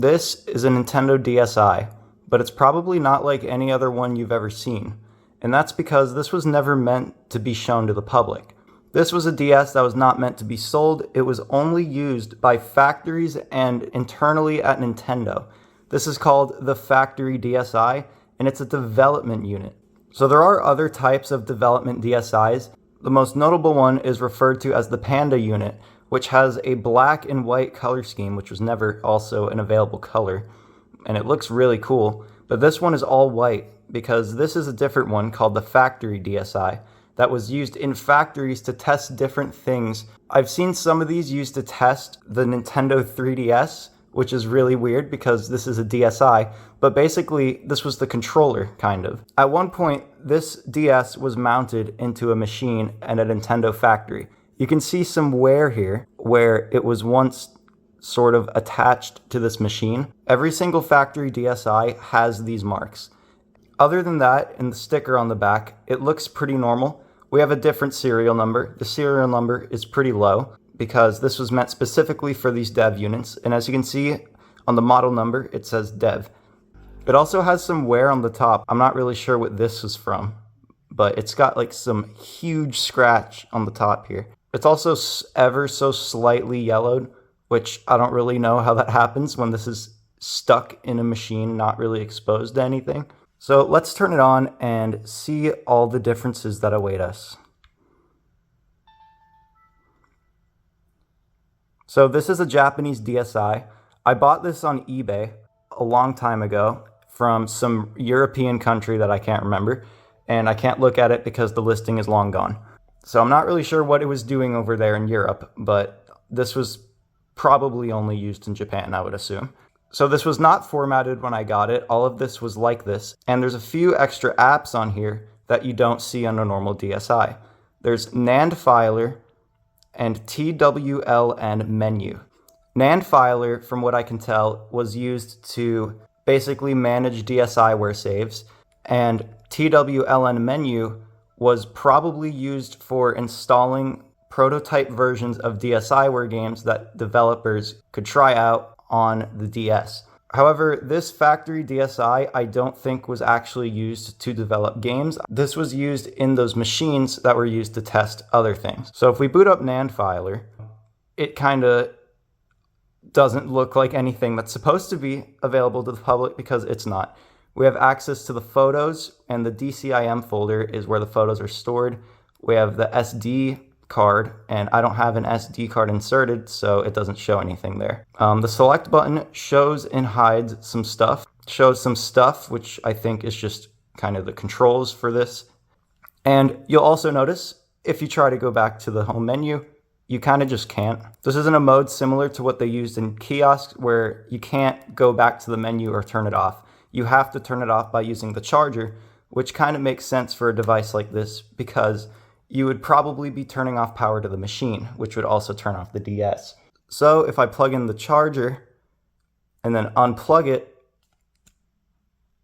This is a Nintendo DSi, but it's probably not like any other one you've ever seen, and that's because this was never meant to be shown to the public. This was a DS that was not meant to be sold. It was only used by factories and internally at Nintendo. This is called the Factory DSi, and it's a development unit. So there are other types of development DSi's. The most notable one is referred to as the Panda unit, which has a black and white color scheme, which was never also an available color, and it looks really cool. But this one is all white because this is a different one called the Factory DSi that was used in factories to test different things. I've seen some of these used to test the Nintendo 3DS, which is really weird because this is a DSi, but basically this was the controller, kind of. At one point, this DS was mounted into a machine at a Nintendo factory. You can see some wear here where it was once sort of attached to this machine. Every single factory DSi has these marks. Other than that, and the sticker on the back, it looks pretty normal. We have a different serial number. The serial number is pretty low because this was meant specifically for these dev units. And as you can see on the model number, it says dev. It also has some wear on the top. I'm not really sure what this is from, but it's got like some huge scratch on the top here. It's also ever so slightly yellowed, which I don't really know how that happens when this is stuck in a machine, not really exposed to anything. So let's turn it on and see all the differences that await us. So this is a Japanese DSi. I bought this on eBay a long time ago from some European country that I can't remember, and I can't look at it because the listing is long gone. So I'm not really sure what it was doing over there in Europe, but this was probably only used in Japan, I would assume. So this was not formatted when I got it. All of this was like this. And there's a few extra apps on here that you don't see on a normal DSi. There's NAND Filer and TWLN Menu. NAND Filer, from what I can tell, was used to basically manage DSiWare saves, and TWLN Menu was probably used for installing prototype versions of DSiWare games that developers could try out on the DS. However, this factory DSi I don't think was actually used to develop games. This was used in those machines that were used to test other things. So if we boot up NAND Filer, it kind of doesn't look like anything that's supposed to be available to the public because it's not. We have access to the photos, and the DCIM folder is where the photos are stored. We have the SD card, and I don't have an SD card inserted, so it doesn't show anything there. The select button shows and hides some stuff. Shows some stuff, which I think is just kind of the controls for this. And you'll also notice, if you try to go back to the home menu, you kind of just can't. This isn't a mode similar to what they used in kiosks, where you can't go back to the menu or turn it off. You have to turn it off by using the charger, which kind of makes sense for a device like this because you would probably be turning off power to the machine, which would also turn off the DS. So if I plug in the charger and then unplug it,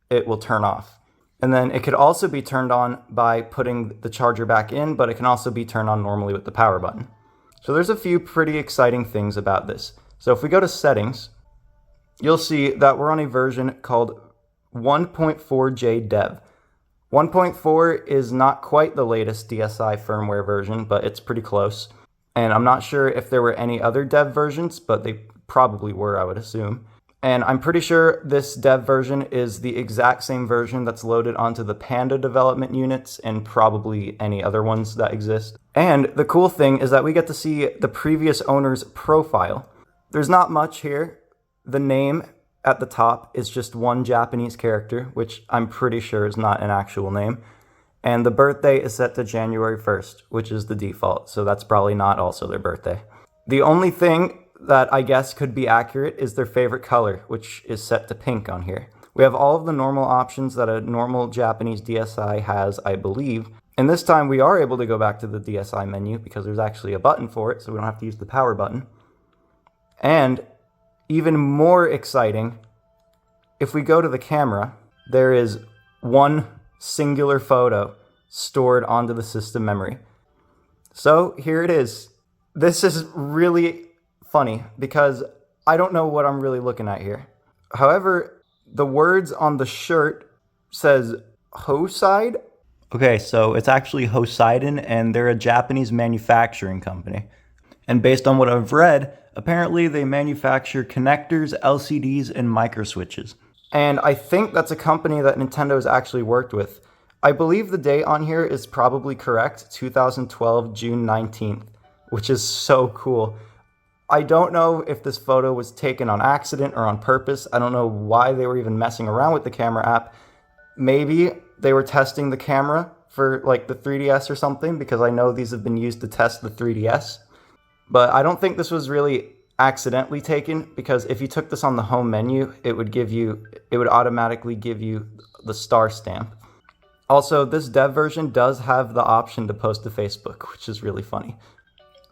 it will turn off. And then it could also be turned on by putting the charger back in, but it can also be turned on normally with the power button. So there's a few pretty exciting things about this. So if we go to settings, you'll see that we're on a version called 1.4J Dev. 1.4 is not quite the latest DSi firmware version, but it's pretty close. And I'm not sure if there were any other dev versions, but they probably were, I would assume. And I'm pretty sure this dev version is the exact same version that's loaded onto the Panda development units and probably any other ones that exist. And the cool thing is that we get to see the previous owner's profile. There's not much here. The name at the top is just one Japanese character, which I'm pretty sure is not an actual name. And the birthday is set to January 1st, which is the default, so that's probably not also their birthday. The only thing that I guess could be accurate is their favorite color, which is set to pink on here. We have all of the normal options that a normal Japanese DSi has, I believe. And this time we are able to go back to the DSi menu because there's actually a button for it, so we don't have to use the power button. And even more exciting, if we go to the camera, there is one singular photo stored onto the system memory. So here it is. This is really funny because I don't know what I'm really looking at here. However, the words on the shirt says Hoside. Okay, so it's actually Hoseiden, and they're a Japanese manufacturing company. And based on what I've read, apparently they manufacture connectors, LCDs, and microswitches. And I think that's a company that Nintendo has actually worked with. I believe the date on here is probably correct, 2012, June 19th, which is so cool. I don't know if this photo was taken on accident or on purpose. I don't know why they were even messing around with the camera app. Maybe they were testing the camera for like the 3DS or something, because I know these have been used to test the 3DS. But I don't think this was really accidentally taken, because if you took this on the home menu, it would automatically give you the star stamp. Also, this dev version does have the option to post to Facebook, which is really funny.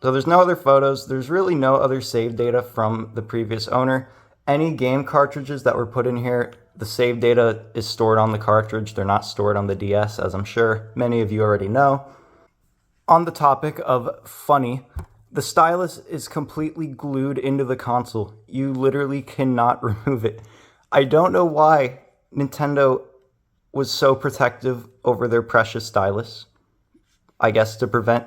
So there's no other photos, there's really no other save data from the previous owner. Any game cartridges that were put in here, the save data is stored on the cartridge, they're not stored on the DS, as I'm sure many of you already know. On the topic of funny, the stylus is completely glued into the console. You literally cannot remove it. I don't know why Nintendo was so protective over their precious stylus. I guess to prevent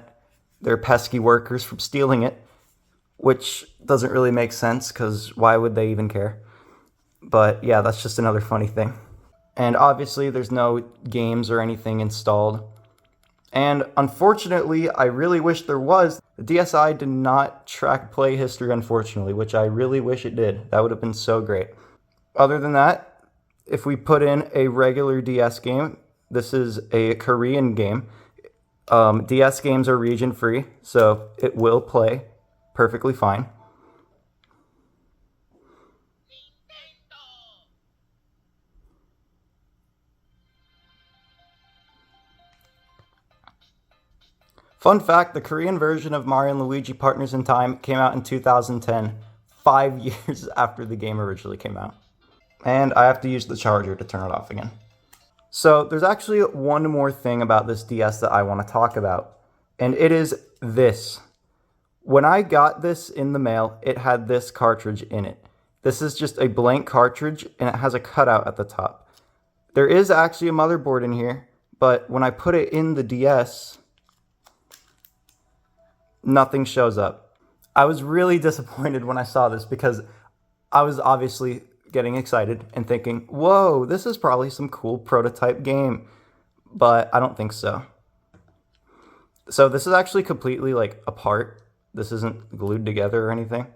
their pesky workers from stealing it, which doesn't really make sense, because why would they even care? But yeah, that's just another funny thing. And obviously there's no games or anything installed. And unfortunately, I really wish there was. The DSi did not track play history, unfortunately, which I really wish it did. That would have been so great. Other than that, if we put in a regular DS game, this is a Korean game. DS games are region free, so it will play perfectly fine. Fun fact, the Korean version of Mario & Luigi Partners in Time came out in 2010, 5 years after the game originally came out. And I have to use the charger to turn it off again. So there's actually one more thing about this DS that I want to talk about, and it is this. When I got this in the mail, it had this cartridge in it. This is just a blank cartridge, and it has a cutout at the top. There is actually a motherboard in here, but when I put it in the DS, nothing shows up. I was really disappointed when I saw this, because I was obviously getting excited and thinking, whoa, this is probably some cool prototype game, but I don't think so. So this is actually completely like apart. This isn't glued together or anything.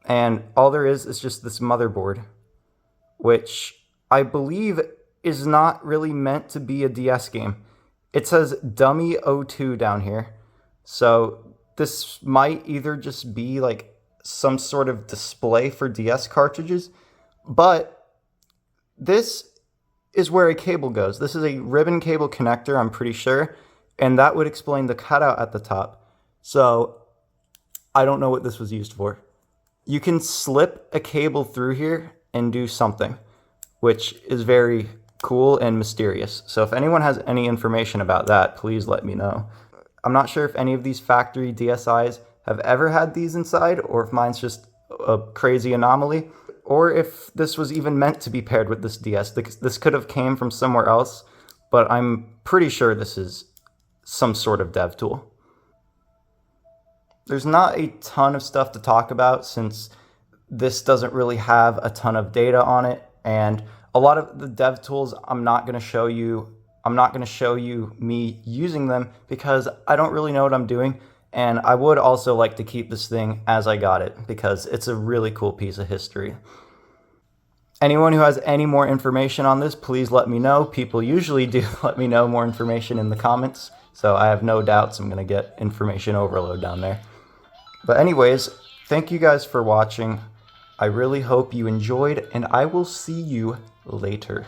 And all there is just this motherboard, which I believe is not really meant to be a DS game. It says Dummy 02 down here. So this might either just be like some sort of display for DS cartridges, but this is where a cable goes. This is a ribbon cable connector, I'm pretty sure, and that would explain the cutout at the top. So I don't know what this was used for. You can slip a cable through here and do something, which is very cool and mysterious. So if anyone has any information about that, please let me know. I'm not sure if any of these factory DSIs have ever had these inside, or if mine's just a crazy anomaly, or if this was even meant to be paired with this DS. This could have came from somewhere else, but I'm pretty sure this is some sort of dev tool. There's not a ton of stuff to talk about, since this doesn't really have a ton of data on it, and a lot of the dev tools I'm not going to show you me using them, because I don't really know what I'm doing. And I would also like to keep this thing as I got it, because it's a really cool piece of history. Anyone who has any more information on this, please let me know. People usually do let me know more information in the comments, so I have no doubts I'm going to get information overload down there. But anyways, thank you guys for watching. I really hope you enjoyed, and I will see you later.